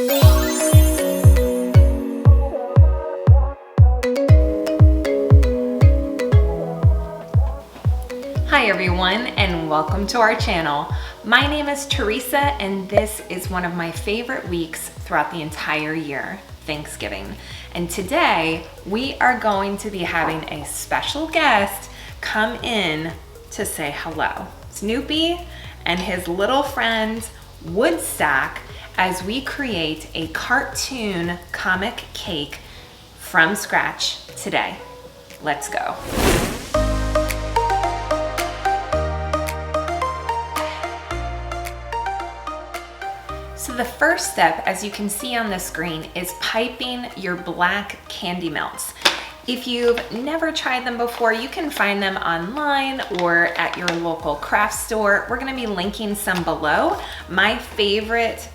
Hi everyone, and welcome to our channel. My name is Theresa, and this is one of my favorite weeks throughout the entire year, Thanksgiving. And today we are going to be having a special guest come in to say hello. Snoopy and his little friend Woodstock, as we create a cartoon comic cake from scratch today. Let's go. So the first step, as you can see on the screen, is piping your black candy melts. If you've never tried them before, you can find them online or at your local craft store. We're gonna be linking some below. My favorite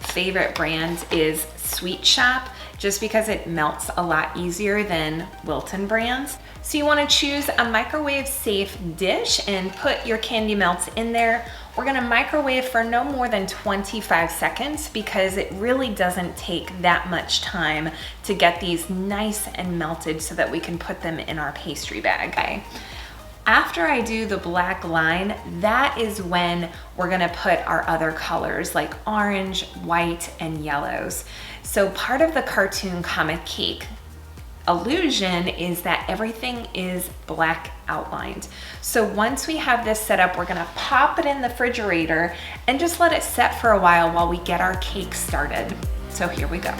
brand is Sweet Shop, just because it melts a lot easier than Wilton brands. So you wanna choose a microwave safe dish and put your candy melts in there. We're gonna microwave for no more than 25 seconds because it really doesn't take that much time to get these nice and melted so that we can put them in our pastry bag. Okay. After I do the black line, that is when we're gonna put our other colors like orange, white, and yellows. So part of the cartoon comic cake illusion is that everything is black outlined. So once we have this set up, we're gonna pop it in the refrigerator and just let it set for a while we get our cake started. So here we go.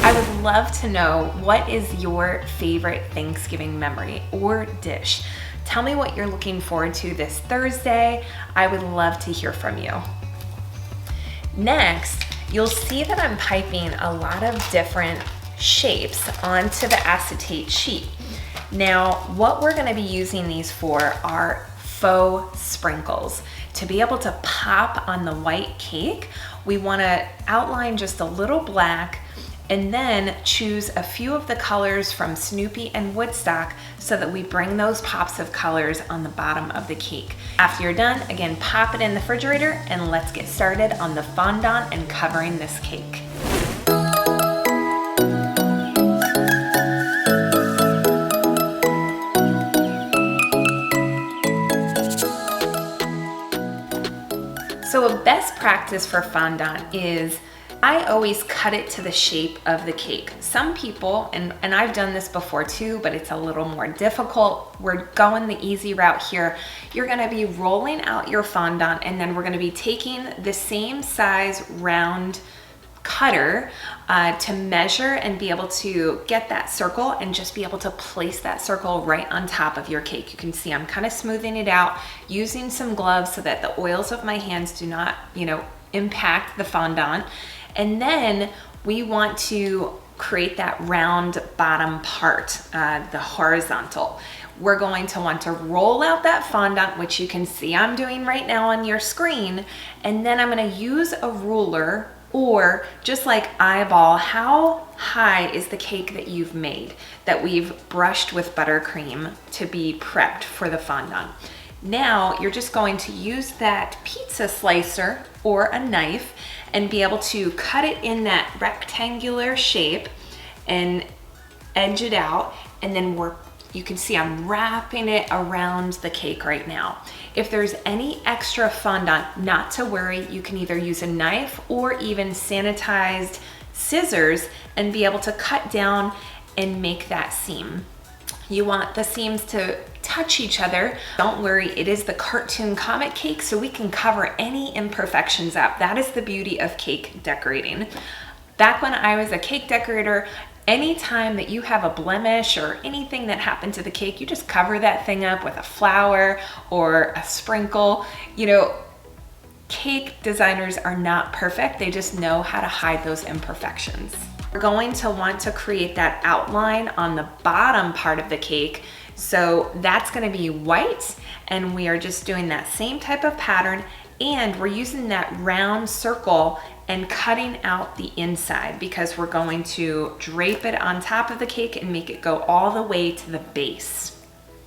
I would love to know, what is your favorite Thanksgiving memory or dish? Tell me what you're looking forward to this Thursday. I would love to hear from you. Next, you'll see that I'm piping a lot of different shapes onto the acetate sheet. Now, what we're gonna be using these for are faux sprinkles. To be able to pop on the white cake, we wanna outline just a little black and then choose a few of the colors from Snoopy and Woodstock so that we bring those pops of colors on the bottom of the cake. After you're done, again, pop it in the refrigerator and let's get started on the fondant and covering this cake. So a best practice for fondant is I always cut it to the shape of the cake. Some people, and I've done this before too, but it's a little more difficult. We're going the easy route here. You're gonna be rolling out your fondant and then we're gonna be taking the same size round cutter to measure and be able to get that circle and just be able to place that circle right on top of your cake. You can see I'm kind of smoothing it out using some gloves so that the oils of my hands do not, impact the fondant. And then we want to create that round bottom part, the horizontal. We're going to want to roll out that fondant, which you can see I'm doing right now on your screen. And then I'm gonna use a ruler or just like eyeball how high is the cake that you've made, that we've brushed with buttercream to be prepped for the fondant. Now you're just going to use that pizza slicer or a knife and be able to cut it in that rectangular shape and edge it out, and then you can see I'm wrapping it around the cake right now. If there's any extra fondant, not to worry, you can either use a knife or even sanitized scissors and be able to cut down and make that seam. You want the seams to touch each other. Don't worry, it is the cartoon comic cake, so we can cover any imperfections up. That is the beauty of cake decorating. Back when I was a cake decorator, anytime that you have a blemish or anything that happened to the cake, you just cover that thing up with a flower or a sprinkle. You know, cake designers are not perfect. They just know how to hide those imperfections. We're going to want to create that outline on the bottom part of the cake. So that's going to be white, and we are just doing that same type of pattern, and we're using that round circle and cutting out the inside because we're going to drape it on top of the cake and make it go all the way to the base.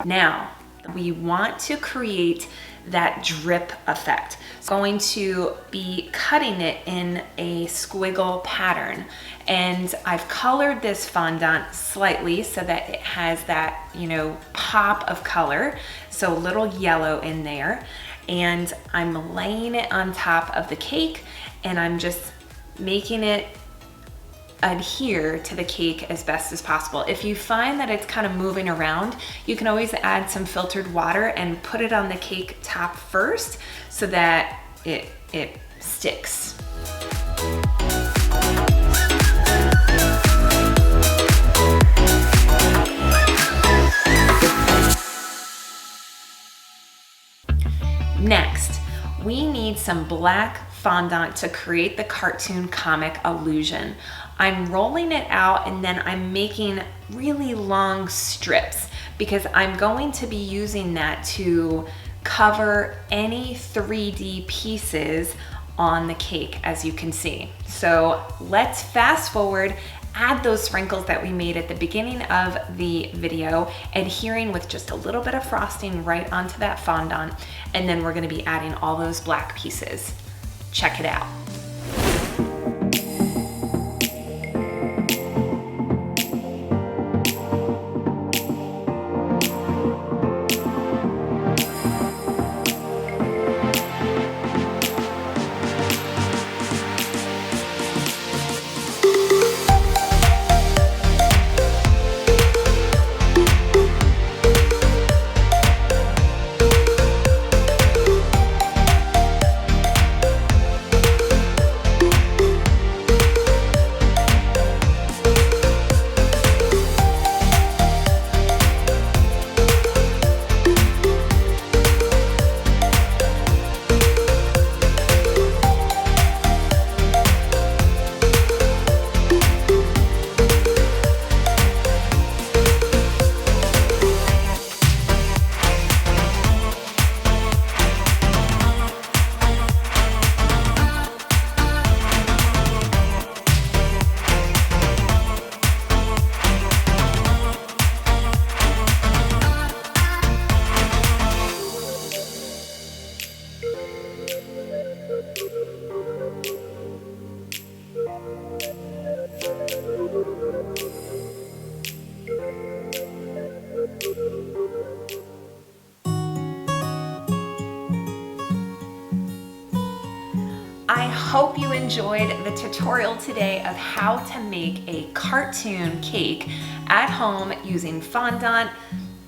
Now, we want to create that drip effect. So going to be cutting it in a squiggle pattern, and I've colored this fondant slightly so that it has that, you know, pop of color, so a little yellow in there, and I'm laying it on top of the cake, and I'm just making it adhere to the cake as best as possible. If you find that it's kind of moving around, you can always add some filtered water and put it on the cake top first so that it sticks. Next, we need some black fondant to create the cartoon comic illusion. I'm rolling it out and then I'm making really long strips because I'm going to be using that to cover any 3D pieces on the cake, as you can see. So let's fast forward, add those sprinkles that we made at the beginning of the video, adhering with just a little bit of frosting right onto that fondant, and then we're gonna be adding all those black pieces. Check it out. I hope you enjoyed the tutorial today of how to make a cartoon cake at home using fondant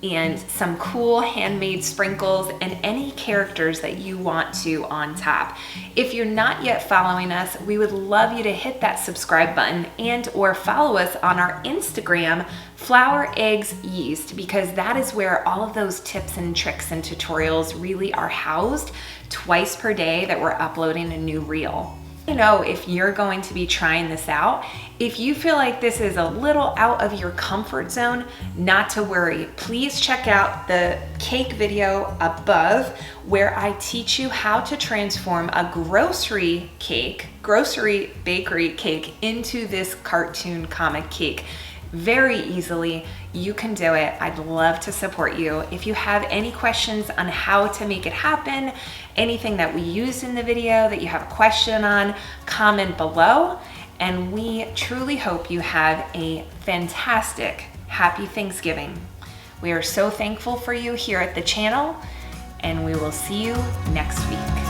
and some cool handmade sprinkles and any characters that you want to on top. If you're not yet following us, we would love you to hit that subscribe button and or follow us on our Instagram, Flour, Eggs, Yeast, because that is where all of those tips and tricks and tutorials really are housed twice per day that we're uploading a new reel. You know, if you're going to be trying this out, if you feel like this is a little out of your comfort zone, not to worry. Please check out the cake video above where I teach you how to transform a grocery bakery cake into this cartoon comic cake. Very easily. You can do it. I'd love to support you. If you have any questions on how to make it happen, anything that we used in the video that you have a question on, comment below. And we truly hope you have a fantastic, happy Thanksgiving. We are so thankful for you here at the channel, and we will see you next week.